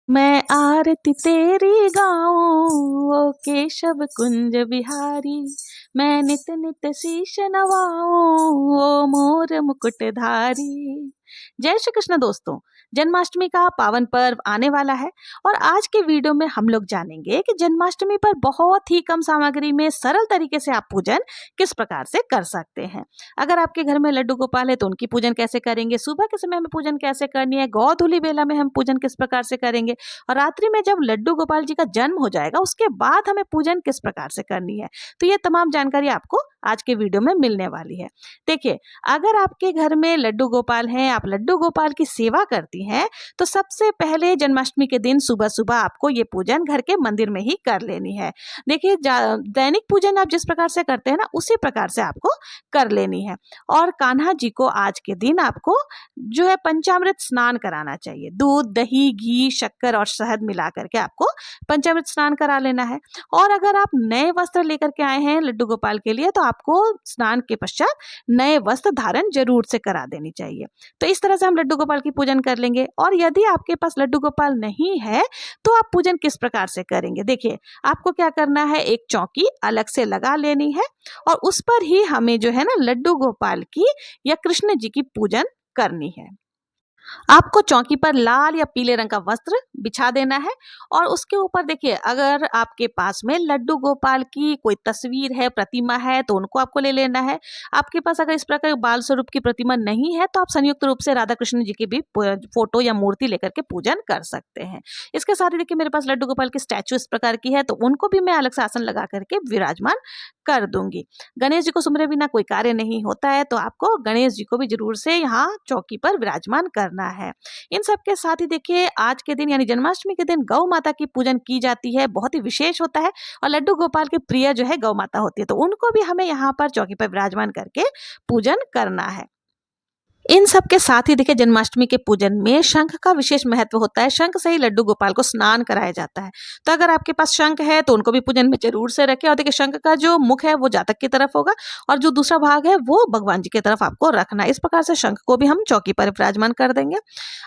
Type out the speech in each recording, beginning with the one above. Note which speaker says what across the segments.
Speaker 1: मैं आरती तेरी गाऊं ओ केशव कुंज बिहारी। मैं नित नित शीश नवाऊं ओ मोर मुकुटधारी। जय श्री कृष्ण दोस्तों। जन्माष्टमी का पावन पर्व आने वाला है और आज के वीडियो में हम लोग जानेंगे कि जन्माष्टमी पर बहुत ही कम सामग्री में सरल तरीके से आप पूजन किस प्रकार से कर सकते हैं। अगर आपके घर में लड्डू गोपाल है तो उनकी पूजन कैसे करेंगे, सुबह के समय में पूजन कैसे करनी है, गोधूलि बेला में हम पूजन किस प्रकार से करेंगे और रात्रि में जब लड्डू गोपाल जी का जन्म हो जाएगा उसके बाद हमें पूजन किस प्रकार से करनी है, तो ये तमाम जानकारी आपको आज के वीडियो में मिलने वाली है। देखिए, अगर आपके घर में लड्डू गोपाल हैं, आप लड्डू गोपाल की सेवा करती हैं, तो सबसे पहले जन्माष्टमी के दिन सुबह सुबह आपको ये पूजन घर के मंदिर में ही कर लेनी है। देखिए, दैनिक पूजन आप जिस प्रकार से करते हैं ना, उसी प्रकार से आपको कर लेनी है। और कान्हा जी को आज के दिन आपको जो है पंचामृत स्नान कराना चाहिए। दूध, दही, घी, शक्कर और शहद मिला करके आपको पंचामृत स्नान करा लेना है। और अगर आप नए वस्त्र लेकर के आए हैं लड्डू गोपाल के लिए, तो आपको स्नान के पश्चात नए वस्त्र धारण जरूर से करा देनी चाहिए। तो इस तरह से हम लड्डू गोपाल की पूजन कर लेंगे। और यदि आपके पास लड्डू गोपाल नहीं है तो आप पूजन किस प्रकार से करेंगे। देखिए, आपको क्या करना है, एक चौकी अलग से लगा लेनी है और उस पर ही हमें जो है ना लड्डू गोपाल की या कृष्ण जी की पूजन करनी है। आपको चौकी पर लाल या पीले रंग का वस्त्र बिछा देना है और उसके ऊपर देखिए, अगर आपके पास में लड्डू गोपाल की कोई तस्वीर है, प्रतिमा है, तो उनको आपको ले लेना है। आपके पास अगर इस प्रकार बाल स्वरूप की प्रतिमा नहीं है तो आप संयुक्त रूप से राधा कृष्ण जी की भी फोटो या मूर्ति लेकर के पूजन कर सकते हैं। इसके साथ ही देखिए, मेरे पास लड्डू गोपाल की स्टैचू इस प्रकार की है, तो उनको भी मैं अलग से आसन लगा करके विराजमान कर दूंगी। गणेश जी को सुमरे बिना कोई कार्य नहीं होता है, तो आपको गणेश जी को भी जरूर से यहाँ चौकी पर विराजमान करना है। इन सब के साथ ही देखिए, आज के दिन यानी जन्माष्टमी के दिन गौ माता की पूजन की जाती है, बहुत ही विशेष होता है। और लड्डू गोपाल के प्रिय जो है गौ माता होती है, तो उनको भी हमें यहाँ पर चौकी पर विराजमान करके पूजन करना है। इन सब के साथ ही देखिए, जन्माष्टमी के पूजन में शंख का विशेष महत्व होता है। शंख से ही लड्डू गोपाल को स्नान कराया जाता है। तो अगर आपके पास शंख है तो उनको भी पूजन में जरूर से रखें। और देखिए, शंख का जो मुख है वो जातक की तरफ होगा और जो दूसरा भाग है वो भगवान जी की तरफ आपको रखना है। इस प्रकार से शंख को भी हम चौकी पर विराजमान कर देंगे।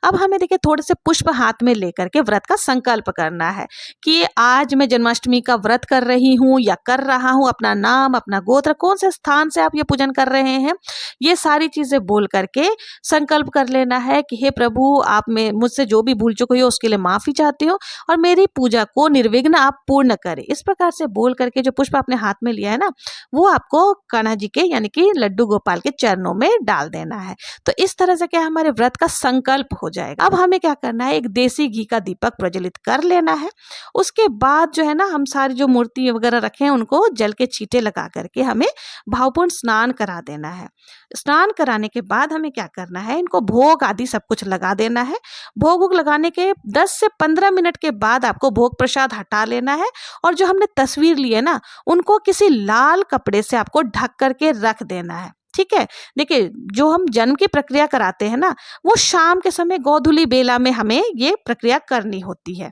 Speaker 1: अब हमें देखिए, थोड़े से पुष्प हाथ में लेकर के व्रत का संकल्प करना है कि आज मैं जन्माष्टमी का व्रत कर रही हूँ या कर रहा हूँ। अपना नाम, अपना गोत्र, कौन से स्थान से आप ये पूजन कर रहे हैं, ये सारी चीजें बोल करके संकल्प कर लेना है कि हे प्रभु, आप में मुझसे जो भी भूल चूक हुई हो उसके लिए माफी चाहती हूँ और मेरी पूजा को निर्विघ्न आप पूर्ण करें। इस प्रकार से बोल करके जो पुष्प आपने हाथ में लिया है ना, वो आपको कान्हा जी के यानी कि लड्डू गोपाल के चरणों में डाल देना है। तो इस तरह से क्या हमारे व्रत का संकल्प हो जाएगा। अब हमें क्या करना है, एक देसी घी का दीपक प्रज्वलित कर लेना है। उसके बाद जो है ना, हम सारी जो मूर्ति वगैरह रखे हैं उनको जल के छींटे लगा करके हमें भावपूर्ण स्नान करा देना है। स्नान कराने के बाद हमें क्या करना है, इनको भोग आदि सब कुछ लगा देना है। भोग वोग लगाने के 10 से 15 मिनट के बाद आपको भोग प्रसाद हटा लेना है और जो हमने तस्वीर ली है ना, उनको किसी लाल कपड़े से आपको ढक करके रख देना है। ठीक है। देखिए, जो हम जन्म की प्रक्रिया कराते हैं ना, वो शाम के समय गोधूलि बेला में हमें ये प्रक्रिया करनी होती है।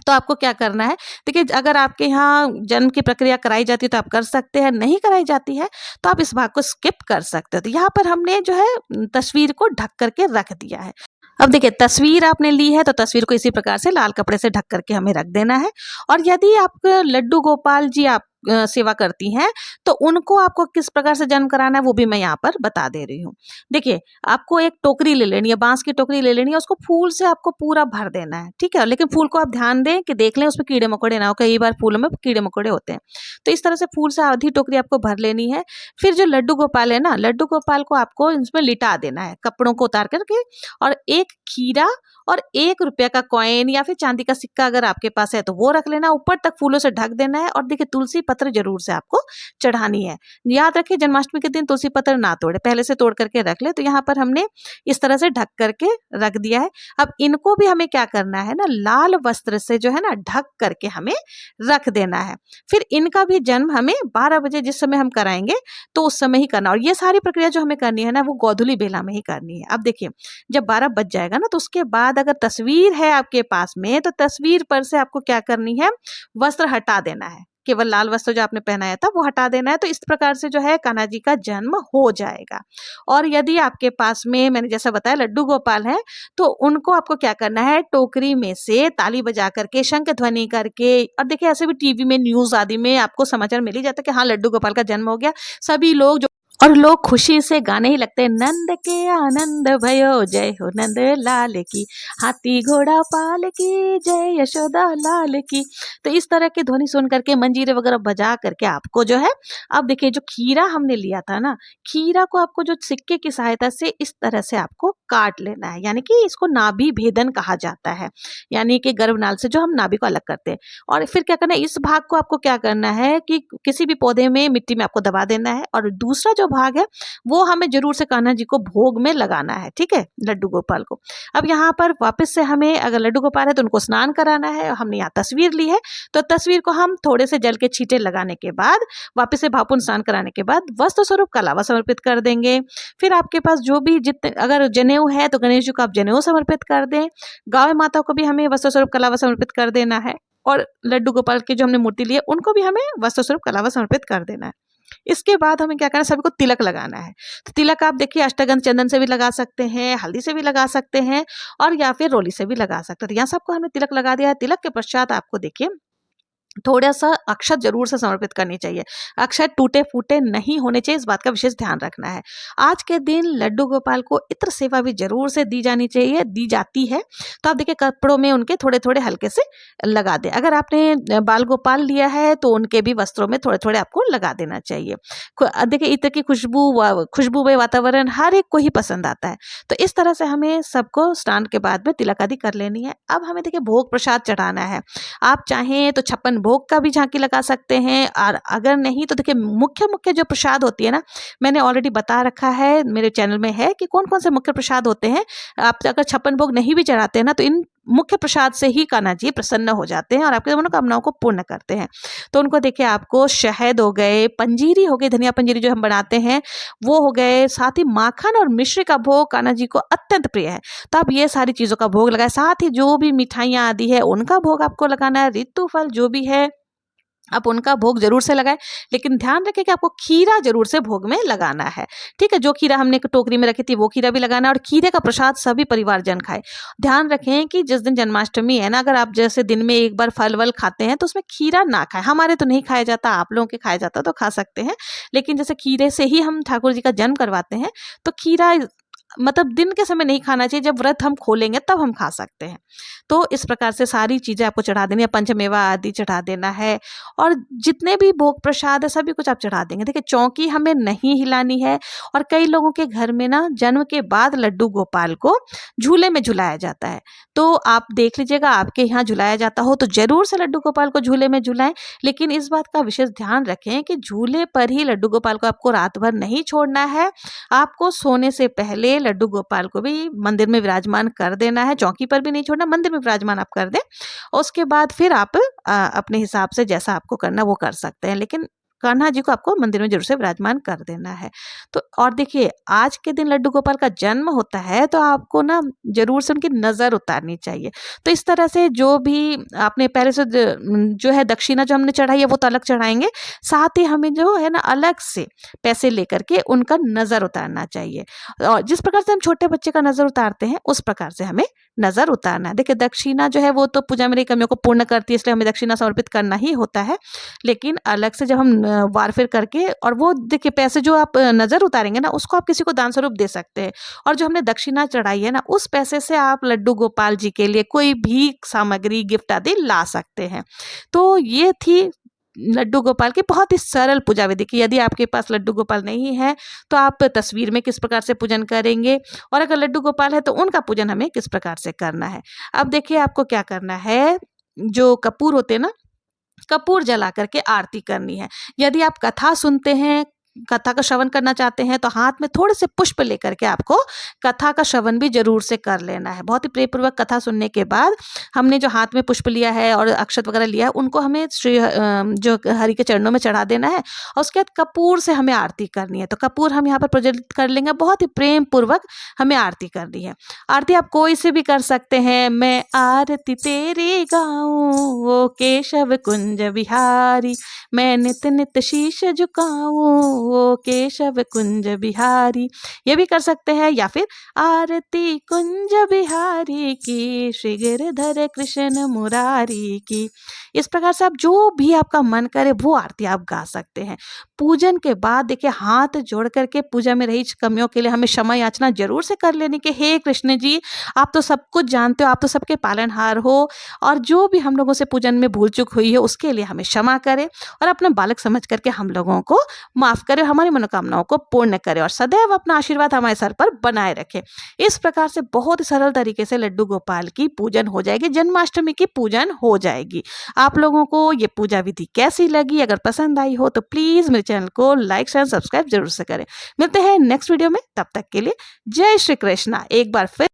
Speaker 1: तो आपको क्या करना है, देखिए, अगर आपके यहाँ जन्म की प्रक्रिया कराई जाती है तो आप कर सकते हैं, नहीं कराई जाती है तो आप इस भाग को स्किप कर सकते हो। तो यहाँ पर हमने जो है तस्वीर को ढक करके रख दिया है। अब देखिए, तस्वीर आपने ली है तो तस्वीर को इसी प्रकार से लाल कपड़े से ढक करके हमें रख देना है। और यदि आप लड्डू गोपाल जी आप सेवा करती हैं तो उनको आपको किस प्रकार से जन्म कराना है वो भी मैं यहाँ पर बता दे रही हूँ। देखिए, आपको एक टोकरी ले लेनी है, बांस की टोकरी ले लेनी है, उसको फूल से आपको पूरा भर देना है। ठीक है। लेकिन फूल को आप ध्यान दें कि देख लें उसमें कीड़े मकोड़े ना हो, कई बार फूलों में कीड़े मकोड़े होते हैं। तो इस तरह से फूल से आधी टोकरी आपको भर लेनी है। फिर जो लड्डू गोपाल है ना, लड्डू गोपाल को आपको इसमें लिटा देना है, कपड़ों को उतार करके। और एक खीरा और 1 रुपया का कॉइन या फिर चांदी का सिक्का अगर आपके पास है तो वो रख लेना, ऊपर तक फूलों से ढक देना है। और देखिए, तुलसी पत्र जरूर से आपको चढ़ानी है। याद रखिए, जन्माष्टमी के दिन तुलसी पत्र ना तोड़े, पहले से तोड़ करके रख ले। तो यहाँ पर हमने इस तरह से ढक करके रख दिया है। अब इनको भी हमें क्या करना है ना, लाल वस्त्र से जो है ना ढक करके हमें रख देना है। फिर इनका भी जन्म हमें 12 बजे जिस समय हम कराएंगे तो उस समय ही करना। और ये सारी प्रक्रिया जो हमें करनी है ना, वो गोधूलि बेला में ही करनी है। अब देखिए, जब 12 बज जाएगा ना, तो उसके बाद अगर तस्वीर है आपके पास में तो तस्वीर पर से आपको क्या करनी है, वस्त्र हटा देना है। केवल लाल वस्त्र जो आपने पहनाया था वो हटा देना है। तो इस प्रकार से जो है कान्हा जी का जन्म हो जाएगा। और यदि आपके पास में मैंने जैसा बताया लड्डू गोपाल है, तो उनको आपको क्या करना है, टोकरी में से ताली बजा करके, शंख ध्वनि करके, और देखिए ऐसे भी टीवी में, न्यूज़ आदि में आपको समाचार मिल ही जाता है कि हाँ लड्डू गोपाल का जन्म हो गया। सभी लोग जो और लोग खुशी से गाने ही लगते हैं, नंद के आनंद भयो जय हो नंद लाल की, हाथी घोड़ा पाल की जय यशोदा लाल की। तो इस तरह की ध्वनि सुन करके, मंजीरे वगैरह बजा करके आपको जो है, अब देखिए जो खीरा हमने लिया था ना, खीरा को आपको जो सिक्के की सहायता से इस तरह से आपको काट लेना है, यानी कि इसको नाभि भेदन कहा जाता है, यानी कि गर्भनाल से जो हम नाभि को अलग करते हैं। और फिर क्या करना है, इस भाग को आपको क्या करना है कि किसी भी पौधे में, मिट्टी में आपको दबा देना है, और दूसरा जो भाग है वो हमें जरूर से कान्हा जी को भोग में लगाना है, ठीक है, लड्डू गोपाल को। अब यहाँ पर वापस से हमें, अगर लड्डू गोपाल है तो उनको स्नान कराना है। हमने यहाँ तस्वीर ली है, तो तस्वीर को हम थोड़े से जल के छींटे लगाने के बाद, वापस से भापून स्नान कराने के बाद वस्त्र स्वरूप कलावा समर्पित कर देंगे। फिर आपके पास जो भी जितने, अगर जनेऊ है तो गणेश जी को आप जनेऊ समर्पित कर दें। गाय माता को भी हमें वस्त्र स्वरूप कलावा समर्पित कर देना है, और लड्डू गोपाल की जो हमने मूर्ति ली है उनको भी हमें वस्त्र स्वरूप कलावा समर्पित कर देना है। इसके बाद हमें क्या करना है, सभी को तिलक लगाना है। तो तिलक आप देखिए अष्टगंध चंदन से भी लगा सकते हैं, हल्दी से भी लगा सकते हैं, और या फिर रोली से भी लगा सकते हैं। तो यहाँ सबको हमने तिलक लगा दिया है। तिलक के पश्चात आपको देखिए थोड़ा सा अक्षत जरूर से समर्पित करनी चाहिए। अक्षत टूटे फूटे नहीं होने चाहिए, इस बात का विशेष ध्यान रखना है। आज के दिन लड्डू गोपाल को इत्र सेवा भी जरूर से दी जानी चाहिए, दी जाती है। तो आप देखिए कपड़ों में उनके थोड़े थोड़े हल्के से लगा दें। अगर आपने बाल गोपाल लिया है तो उनके भी वस्त्रों में थोड़े थोड़े आपको लगा देना चाहिए। देखिए इत्र की खुशबू वातावरण हर एक को ही पसंद आता है। तो इस तरह से हमें सबको स्नान के बाद में तिलक आदि कर लेनी है। अब हमें देखिए भोग प्रसाद चढ़ाना है। आप चाहें तो 56 भोग का भी झांकी लगा सकते हैं, और अगर नहीं तो देखिए मुख्य मुख्य जो प्रसाद होती है ना, मैंने ऑलरेडी बता रखा है, मेरे चैनल में है कि कौन कौन से मुख्य प्रसाद होते हैं। आप अगर 56 भोग नहीं भी चढ़ाते हैं ना, तो इन मुख्य प्रसाद से ही कान्हा जी प्रसन्न हो जाते हैं और आपकी मनोकामनाओं को पूर्ण करते हैं। तो उनको देखिए आपको शहद हो गए, पंजीरी हो गई, धनिया पंजीरी जो हम बनाते हैं वो हो गए, साथ ही माखन और मिश्री का भोग कान्हा जी को अत्यंत प्रिय है। तो आप ये सारी चीज़ों का भोग लगाए, साथ ही जो भी मिठाइयाँ आदि है उनका भोग आपको लगाना है। ऋतु फल जो भी है आप उनका भोग जरूर से लगाएं, लेकिन ध्यान रखें कि आपको खीरा जरूर से भोग में लगाना है, ठीक है। जो खीरा हमने एक टोकरी में रखी थी वो खीरा भी लगाना है, और खीरे का प्रसाद सभी परिवारजन खाए। ध्यान रखें कि जिस दिन जन्माष्टमी है ना, अगर आप जैसे दिन में एक बार फल वल खाते हैं तो उसमें खीरा ना खाएं। हमारे तो नहीं खाया जाता, आप लोगों के खाया जाता तो खा सकते हैं, लेकिन जैसे खीरे से ही हम ठाकुर जी का जन्म करवाते हैं, तो खीरा मतलब दिन के समय नहीं खाना चाहिए, जब व्रत हम खोलेंगे तब हम खा सकते हैं। तो इस प्रकार से सारी चीज़ें आपको चढ़ा देनी है, पंचमेवा आदि चढ़ा देना है, और जितने भी भोग प्रसाद है सभी कुछ आप चढ़ा देंगे। देखिए चौकी हमें नहीं हिलानी है, और कई लोगों के घर में ना जन्म के बाद लड्डू गोपाल को झूले में झुलाया जाता है। तो आप देख लीजिएगा, आपके यहाँ झुलाया जाता हो तो जरूर से लड्डू गोपाल को झूले में झुलाएं, लेकिन इस बात का विशेष ध्यान रखें कि झूले पर ही लड्डू गोपाल को आपको रात भर नहीं छोड़ना है। आपको सोने से पहले लड्डू गोपाल को भी मंदिर में विराजमान कर देना है, चौकी पर भी नहीं छोड़ना, मंदिर में विराजमान आप कर दें। उसके बाद फिर आप अपने हिसाब से जैसा आपको करना वो कर सकते हैं, लेकिन कान्हा जी को आपको मंदिर में जरूर से विराजमान कर देना है। तो और देखिए आज के दिन लड्डू गोपाल का जन्म होता है, तो आपको ना जरूर से उनकी नज़र उतारनी चाहिए। तो इस तरह से जो भी आपने पहले से जो है दक्षिणा जो हमने चढ़ाई है वो तो अलग चढ़ाएंगे, साथ ही हमें जो है ना अलग से पैसे लेकर के उनका नज़र उतारना चाहिए। और जिस प्रकार से हम छोटे बच्चे का नज़र उतारते हैं उस प्रकार से हमें नज़र उतारना है। देखिए दक्षिणा जो है वो तो पूजा में कमियों को पूर्ण करती है, इसलिए हमें दक्षिणा समर्पित करना ही होता है, लेकिन अलग से जब हम वारफेर करके, और वो देखिए पैसे जो आप नज़र उतारेंगे ना उसको आप किसी को दान स्वरूप दे सकते हैं, और जो हमने दक्षिणा चढ़ाई है ना उस पैसे से आप लड्डू गोपाल जी के लिए कोई भी सामग्री गिफ्ट आदि ला सकते हैं। तो ये थी लड्डू गोपाल की बहुत ही सरल पूजा विधि की। यदि आपके पास लड्डू गोपाल नहीं है तो आप तस्वीर में किस प्रकार से पूजन करेंगे, और अगर लड्डू गोपाल है तो उनका पूजन हमें किस प्रकार से करना है। अब देखिए आपको क्या करना है, जो कपूर होते हैं ना, कपूर जला करके आरती करनी है। यदि आप कथा सुनते हैं कथा का श्रवण करना चाहते हैं तो हाथ में थोड़े से पुष्प लेकर के आपको कथा का श्रवण भी जरूर से कर लेना है। बहुत ही प्रेमपूर्वक कथा सुनने के बाद हमने जो हाथ में पुष्प लिया है और अक्षत वगैरह लिया है उनको हमें जो हरि के चरणों में चढ़ा देना है और उसके बाद कपूर से हमें आरती करनी है। तो कपूर हम यहाँ पर प्रज्वलित कर लेंगे, बहुत ही प्रेम पूर्वक हमें आरती करनी है। आरती आप कोई से भी कर सकते हैं। मैं आरती तेरी गाऊं ओ केशव कुंज बिहारी, मैं नित नित शीश झुकाऊं ओ केशव कुंज बिहारी, ये भी कर सकते हैं। या फिर आरती कुंज बिहारी की, श्री गिरधर कृष्ण मुरारी की, इस प्रकार से आप जो भी आपका मन करे वो आरती आप गा सकते हैं। पूजन के बाद देखिए हाथ जोड़ करके पूजा में रही कमियों के लिए हमें क्षमा याचना जरूर से कर लेनी कि हे कृष्ण जी, आप तो सब कुछ जानते हो, आप तो सबके पालनहार हो, और जो भी हम लोगों से पूजन में भूल चूक हुई है उसके लिए हमें क्षमा करें और अपना बालक समझ करके हम लोगों को माफ करे, हमारी मनोकामनाओं को पूर्ण करे और सदैव अपना आशीर्वाद हमारे सर पर बनाए रखे। इस प्रकार से बहुत ही सरल तरीके से लड्डू गोपाल की पूजन हो जाएगी, जन्माष्टमी की पूजन हो जाएगी। आप लोगों को ये पूजा विधि कैसी लगी? अगर पसंद आई हो तो प्लीज मेरे चैनल को लाइक शेयर सब्सक्राइब जरूर से करें। मिलते हैं नेक्स्ट वीडियो में, तब तक के लिए जय श्री कृष्णा। एक बार फिर